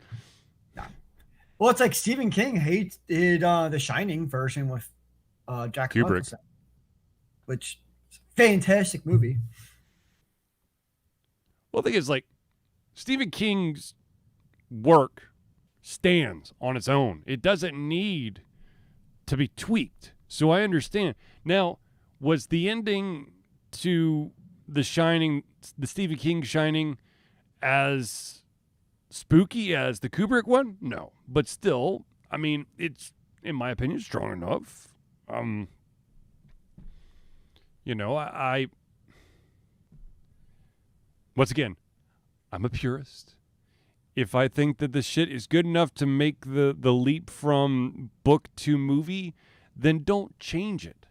Well, it's like Stephen King hated the Shining version with Jack Kubrick, Nicholson, which is a fantastic movie. Well, the thing is, like, Stephen King's work stands on its own. It doesn't need to be tweaked. So I understand. Now, was the ending to The Shining, the Stephen King Shining, as spooky as the Kubrick one? No. But still, I mean, it's, in my opinion, strong enough. You know, I once again, I'm a purist. If I think that the shit is good enough to make the leap from book to movie, then don't change it.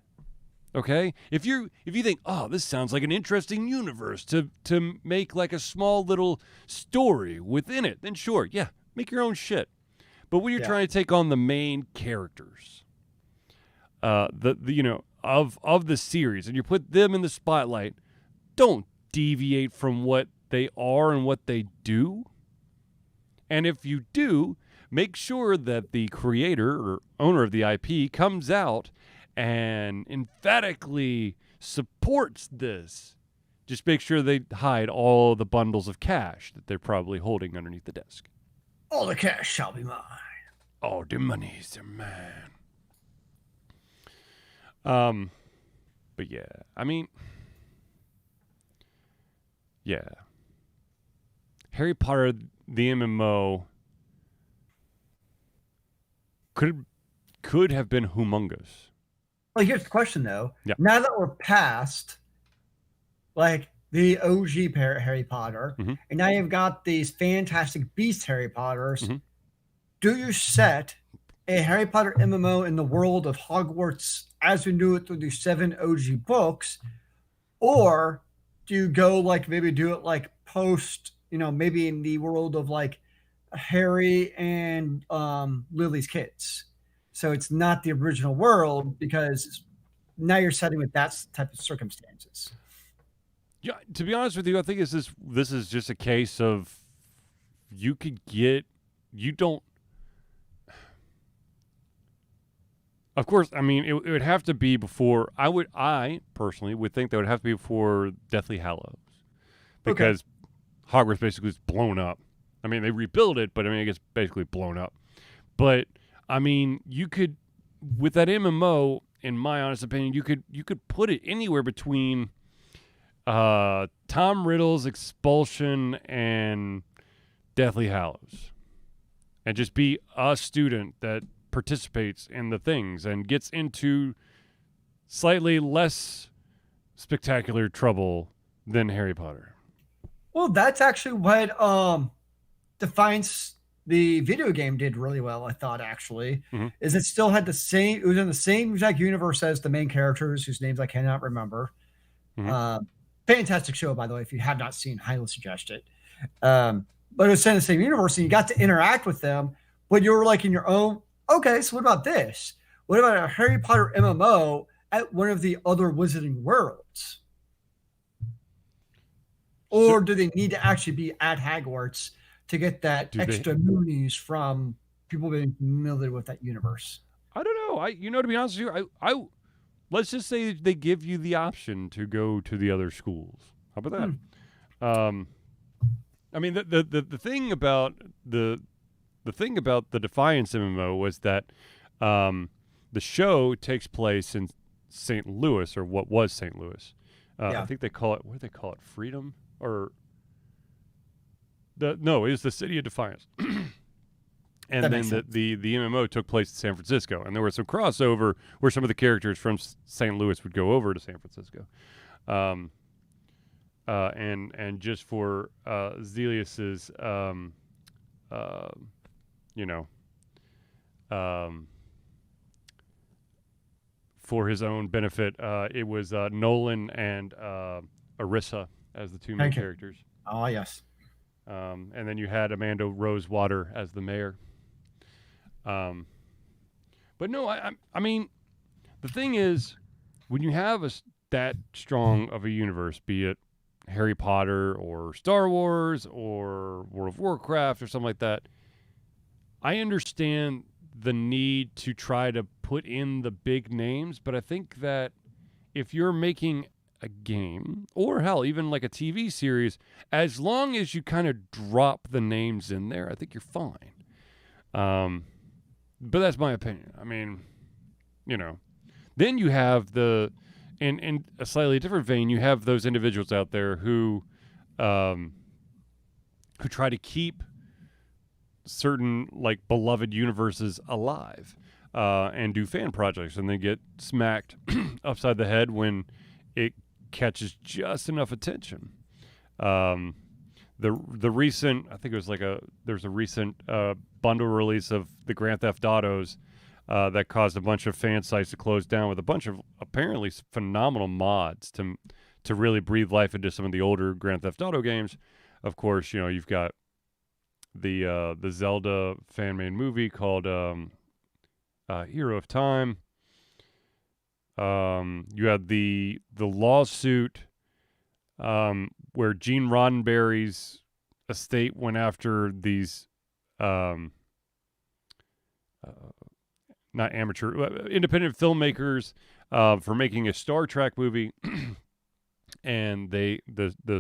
Okay? If you think, oh, this sounds like an interesting universe to make like a small little story within it, then sure, yeah, make your own shit. But when you're trying to take on the main characters, the you know, of the series, and you put them in the spotlight, don't deviate from what they are and what they do. And if you do, make sure that the creator or owner of the IP comes out and emphatically supports this. Just make sure they hide all the bundles of cash that they're probably holding underneath the desk. All the cash shall be mine. All the money's are mine. But yeah, I mean, yeah. Harry Potter, the MMO, could have been humongous. Well, here's the question though. Yeah. Now that we're past like the OG Harry Potter, and now you've got these Fantastic Beasts Harry Potters, do you set a Harry Potter MMO in the world of Hogwarts as we knew it through the 7 OG books, or do you go like maybe do it like post, you know, maybe in the world of like Harry and Lily's kids? So it's not the original world because now you're setting with that type of circumstances. Yeah, to be honest with you, I think this is just a case of you don't. Of course, I mean, it would have to be before, I personally would think that would have to be before Deathly Hallows. Because Hogwarts basically is blown up. I mean, they rebuild it, but I mean, it gets basically blown up. But, I mean, you could, with that MMO, in my honest opinion, you could put it anywhere between Tom Riddle's Expulsion and Deathly Hallows. And just be a student that participates in the things and gets into slightly less spectacular trouble than Harry Potter. Well, that's actually what Defiance, the video game, did really well, I thought, actually. Is it still had it was in the same exact universe as the main characters, whose names I cannot remember. Fantastic show, by the way. If you have not seen, highly suggest it. But it was in the same universe, and you got to interact with them, but you were like in your own. Okay, so what about this? What about a Harry Potter MMO at one of the other Wizarding Worlds? So, Or do they need to actually be at Hogwarts to get that do they? extra moonies from people being familiar with that universe? I don't know. To be honest with you, I let's just say they give you the option to go to the other schools. How about Hmm. that? I mean, the thing about the Defiance MMO was that um, the show takes place in St. Louis, or what was St. Louis. I Yeah, think they call it, what do they call it? Freedom, or no, it was the city of Defiance. that And makes then sense. the MMO took place in San Francisco, and there was some crossover where some of the characters from St. Louis would go over to San Francisco. Um, and just for Zelius's, uh, you know, um, for his own benefit, it was Nolan and Arissa as the two main Thank you. characters. Oh, yes. And then you had Amanda Rosewater as the mayor. Um, but no, I mean, the thing is, when you have that strong of a universe, be it Harry Potter or Star Wars or World of Warcraft or something like that, I understand the need to try to put in the big names, but I think that if you're making a game, or hell, even like a TV series, as long as you kind of drop the names in there, I think you're fine. Um, but that's my opinion. I mean, you know, then you have in a slightly different vein, you have those individuals out there um, who try to keep certain like beloved universes alive, and do fan projects, and they get smacked upside the head when it catches just enough attention. Um, the recent, I think it was there's a recent bundle release of the Grand Theft Autos that caused a bunch of fan sites to close down, with a bunch of apparently phenomenal mods to really breathe life into some of the older Grand Theft Auto games. Of course, you've got the Zelda fan made movie called Hero of Time. You had the lawsuit where Gene Roddenberry's estate went after these um, uh, not amateur, independent filmmakers for making a Star Trek movie, and the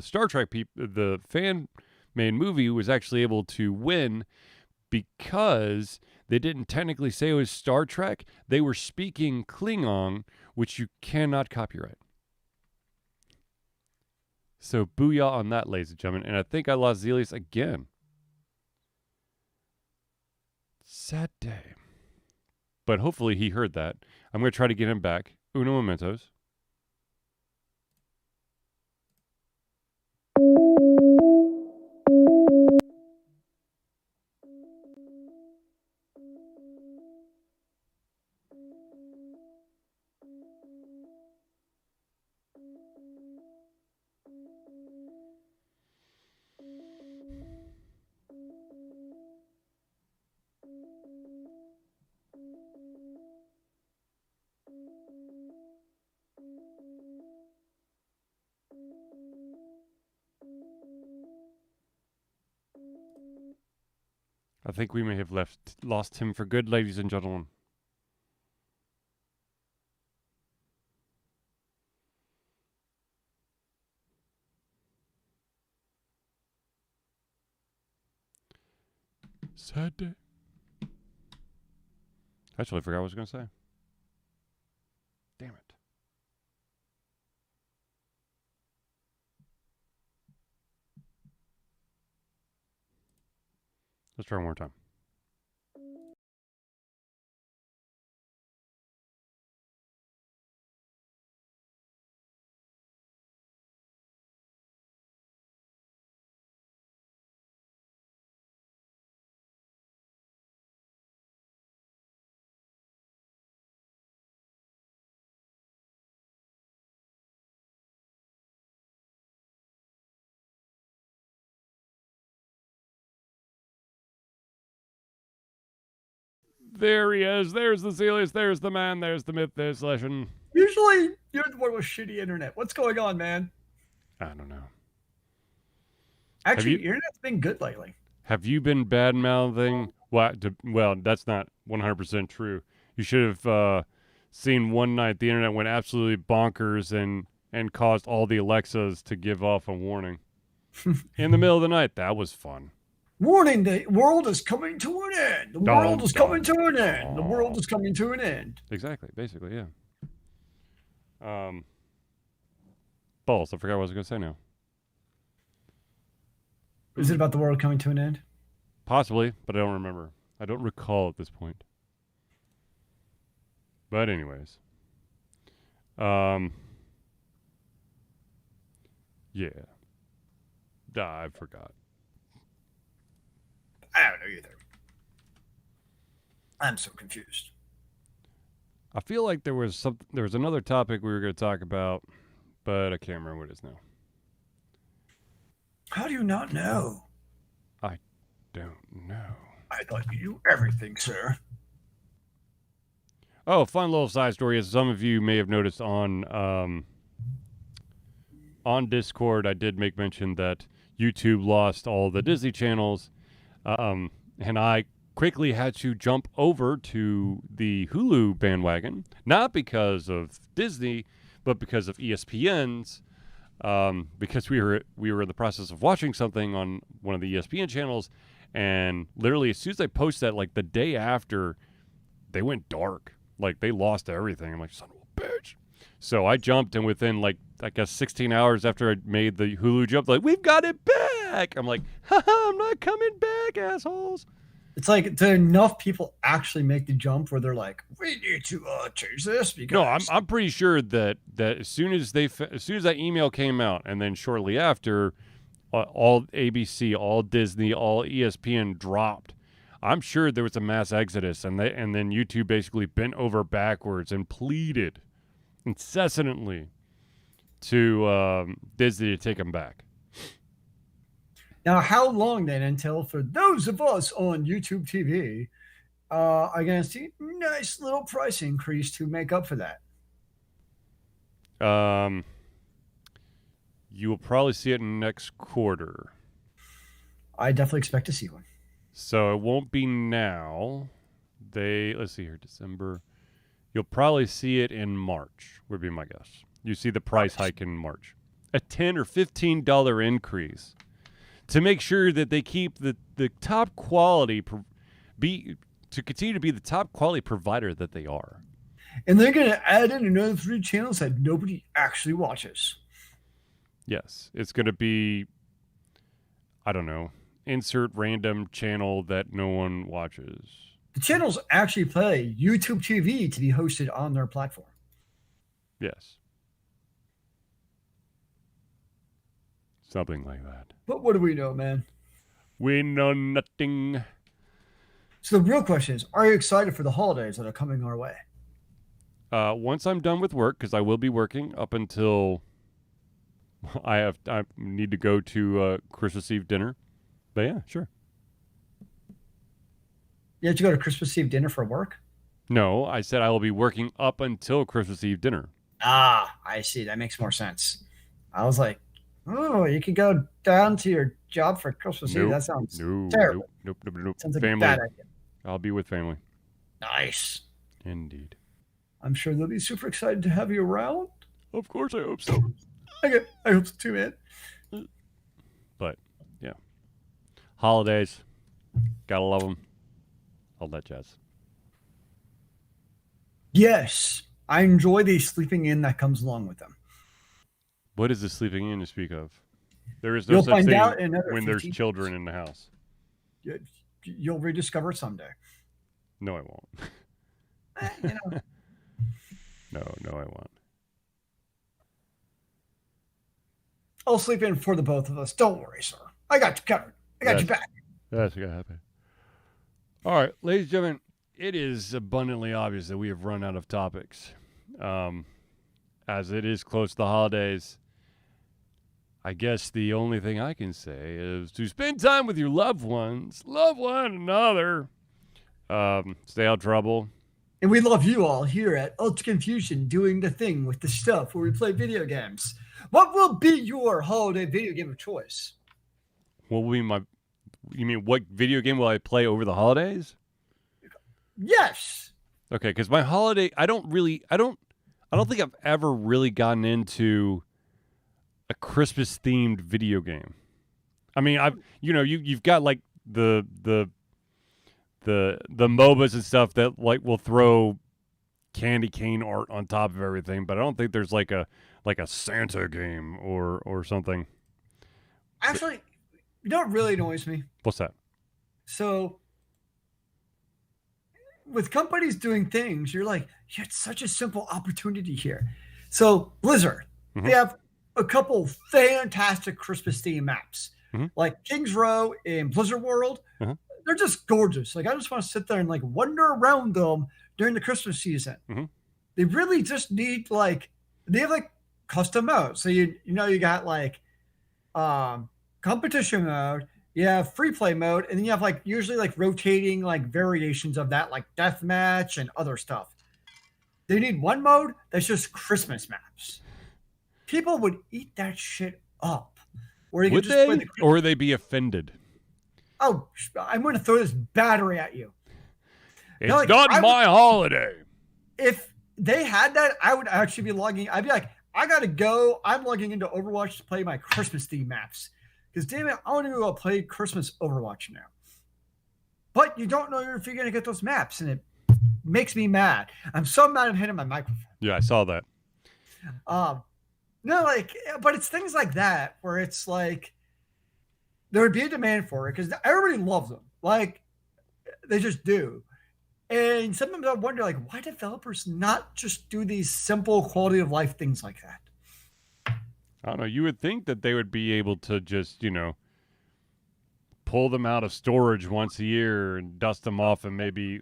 Star Trek the fan made movie was actually able to win because they didn't technically say it was Star Trek. They were speaking Klingon, which you cannot copyright. So booyah on that, ladies and gentlemen. And I think I lost Zelius again. Sad day. But hopefully he heard that. I'm going to try to get him back. Uno momentos. I think we may have lost him for good, ladies and gentlemen. Sad day. I actually forgot what I was going to say. Damn it. Let's try one more time. There he is. There's the Zelius. There's the man. There's the myth. There's Leshen. Usually, you're the one with shitty internet. What's going on, man? I don't know. Actually, your internet's been good lately. Have you been bad mouthing? Well, that's not 100% true. You should have seen one night the internet went absolutely bonkers and caused all the Alexas to give off a warning in the middle of the night. That was fun. Warning, the world is coming to an end. The world is coming to an end. The world is coming to an end. Exactly. Basically, yeah. Balls. I forgot what I was going to say now. Is it about the world coming to an end? Possibly, but I don't remember. I don't recall at this point. But anyways. Yeah. I forgot. I don't know either. I'm so confused. I feel like there was another topic we were going to talk about, but I can't remember what it is now. How do you not know? I don't know. I thought you knew everything, sir. Oh, fun little side story. As some of you may have noticed on Discord, I did make mention that YouTube lost all the Disney channels, and I quickly had to jump over to the Hulu bandwagon, not because of Disney, but because of ESPN's. Because we were in the process of watching something on one of the ESPN channels, and literally as soon as I posted that, like the day after, they went dark. Like they lost everything. I'm like, son of a bitch. So I jumped, and within like I guess 16 hours after I made the Hulu jump, like we've got it back. I'm like, haha, I'm not coming back, assholes. It's like, do enough people actually make the jump where they're like, we need to change this? Because no, I'm pretty sure that as soon as that email came out, and then shortly after, all ABC, all Disney, all ESPN dropped. I'm sure there was a mass exodus, and then YouTube basically bent over backwards and pleaded incessantly to Disney to take them back. Now, how long then until, for those of us on YouTube TV, are going to see a nice little price increase to make up for that? You will probably see it next quarter. I definitely expect to see one. So it won't be now. Let's see here, December. You'll probably see it in March, would be my guess. You see the price hike in March. A $10 or $15 increase to make sure that they keep the top quality, to continue to be the top quality provider that they are. And they're going to add in another 3 channels that nobody actually watches. Yes, it's going to be, I don't know, insert random channel that no one watches. The channels actually play YouTube TV to be hosted on their platform. Yes. Something like that. But what do we know, man? We know nothing. So the real question is, are you excited for the holidays that are coming our way? Once I'm done with work, because I will be working up until I need to go to Christmas Eve dinner. But yeah, sure. You have to go to Christmas Eve dinner for work? No, I said I will be working up until Christmas Eve dinner. Ah, I see. That makes more sense. I was like, oh, you could go down to your job for Christmas Eve. That sounds terrible. Nope. Sounds like family. a bad idea. I'll be with family. Nice. Indeed. I'm sure they'll be super excited to have you around. Of course, I hope so. Okay, I hope so too, man. But, yeah. Holidays. Gotta love them. All that jazz. Yes, I enjoy the sleeping in that comes along with them. What is the sleeping in to speak of? There is no You'll such find thing out in another when there's 15 children in the house. You'll rediscover it someday. No, I won't. You know. No, I won't. I'll sleep in for the both of us. Don't worry, sir. I got you covered. I got you back. That's going to happen. All right, ladies and gentlemen, it is abundantly obvious that we have run out of topics. As it is close to the holidays, I guess the only thing I can say is to spend time with your loved ones, love one another, Stay out of trouble. And we love you all here at Ultra Confusion doing the thing with the stuff where we play video games. What will be your holiday video game of choice? What will be my? You mean what video game will I play over the holidays? Yes. Okay, because my holiday, I don't think I've ever really gotten into a Christmas themed video game. I mean, you've got like the MOBAs and stuff that like will throw candy cane art on top of everything, but I don't think there's like a Santa game or something. Actually, you know what really annoys me? What's that? So with companies doing things, you're like, you had such a simple opportunity here. So Blizzard, they have a couple fantastic Christmas theme maps, like Kings Row in Blizzard World. They're just gorgeous. Like I just want to sit there and like wander around them during the Christmas season. They really just need they have like custom modes. So you got like competition mode, you have free play mode, and then you have like usually like rotating like variations of that, like deathmatch and other stuff. They need one mode that's just Christmas maps. People would eat that shit up. Or you would could just they? Or would they be offended? Oh, I'm going to throw this battery at you. It's like, not my holiday. If they had that, I would actually be logging. I'd be like, I got to go. I'm logging into Overwatch to play my Christmas theme maps. Because damn it, I want to go play Christmas Overwatch now. But you don't know if you're going to get those maps, and it makes me mad. I'm so mad I'm hitting my microphone. Yeah, I saw that. No, but it's things like that where it's like there would be a demand for it because everybody loves them. Like they just do. And sometimes I wonder, like, why developers not just do these simple quality of life things like that? I don't know. You would think that they would be able to just, pull them out of storage once a year and dust them off and maybe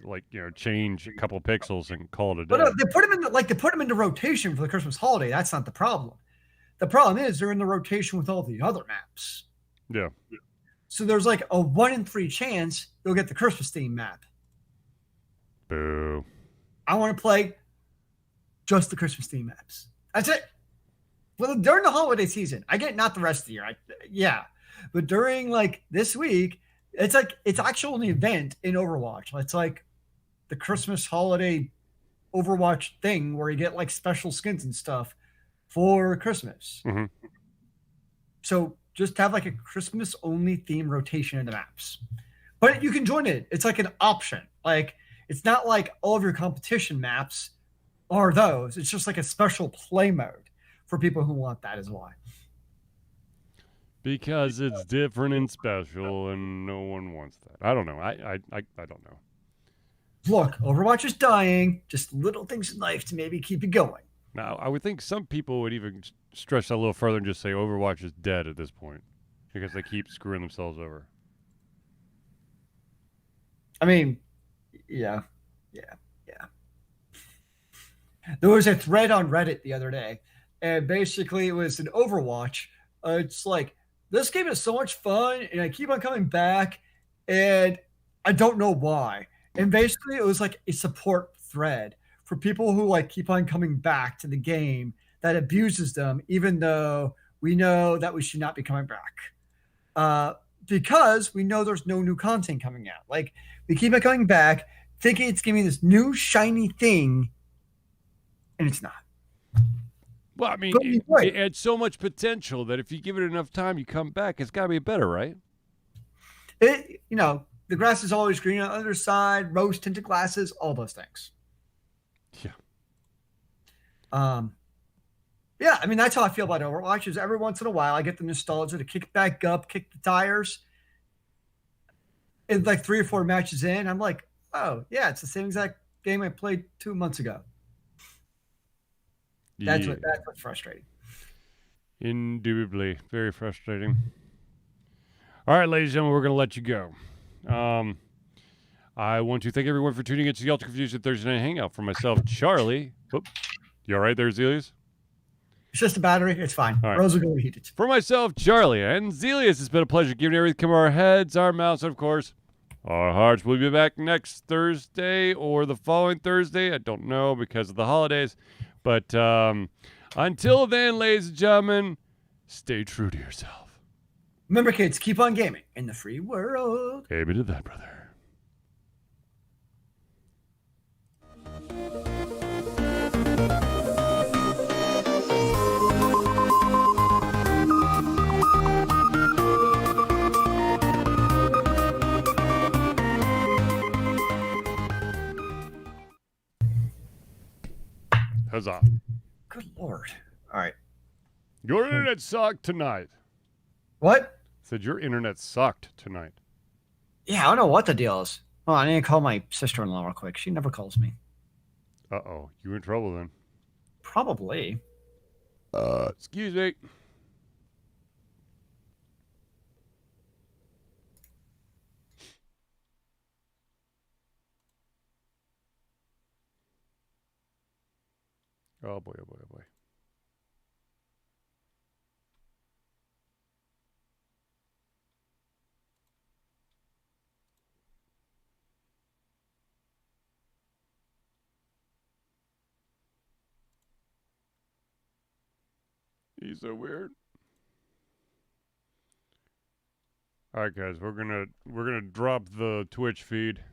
change a couple pixels and call it a day. But they put them into rotation for the Christmas holiday. That's not the problem. The problem is they're in the rotation with all the other maps. Yeah. So there's like a 1 in 3 chance you'll get the Christmas theme map. Boo. I want to play just the Christmas theme maps. That's it. Well, during the holiday season, I get not the rest of the year. But during like this week, it's actually an event in Overwatch. It's like the Christmas holiday Overwatch thing where you get like special skins and stuff for Christmas. So just have like a Christmas only theme rotation in the maps. But you can join it. It's like an option. Like it's not like all of your competition maps are those. It's just like a special play mode for people who want that as well. Because it's different and special and no one wants that. I don't know. I don't know. Look, Overwatch is dying. Just little things in life to maybe keep it going. Now, I would think some people would even stretch that a little further and just say Overwatch is dead at this point because they keep screwing themselves over. I mean, yeah. There was a thread on Reddit the other day, and basically it was an Overwatch. It's like, this game is so much fun, and I keep on coming back, and I don't know why. And basically it was like a support thread for people who like keep on coming back to the game that abuses them, even though we know that we should not be coming back. Because we know there's no new content coming out. Like we keep on coming back thinking it's giving this new shiny thing, and it's not. Well, I mean, it had so much potential that if you give it enough time, you come back. It's got to be better, right? The grass is always green on the other side, rose tinted glasses, all those things. Yeah. Yeah, I mean, that's how I feel about Overwatch is every once in a while I get the nostalgia to kick back up, kick the tires. And like 3 or 4 matches in, I'm like, oh, yeah, it's the same exact game I played 2 months ago. That's what's frustrating. Indubitably. Very frustrating. All right, ladies and gentlemen, we're going to let you go. I want to thank everyone for tuning in to the Ultra Confusion Thursday Night Hangout. For myself, Charlie. You all right there, Zelius? It's just a battery. It's fine. Right. Rose will go reheat it. For myself, Charlie, and Zelius, it's been a pleasure giving everything come our heads, our mouths, and of course, Our Hearts will be back next Thursday or the following Thursday. I don't know because of the holidays. But until then, ladies and gentlemen, stay true to yourself. Remember, kids, keep on gaming in the free world. Amen to that, brother. Huzzah. Good Lord. All right. Your internet sucked tonight. What? Said your internet sucked tonight. Yeah, I don't know what the deal is. Well, I need to call my sister-in-law real quick. She never calls me. Uh-oh. You in trouble then. Probably. Excuse me. Oh boy, oh boy, oh boy. He's so weird. All right, guys, we're gonna drop the Twitch feed.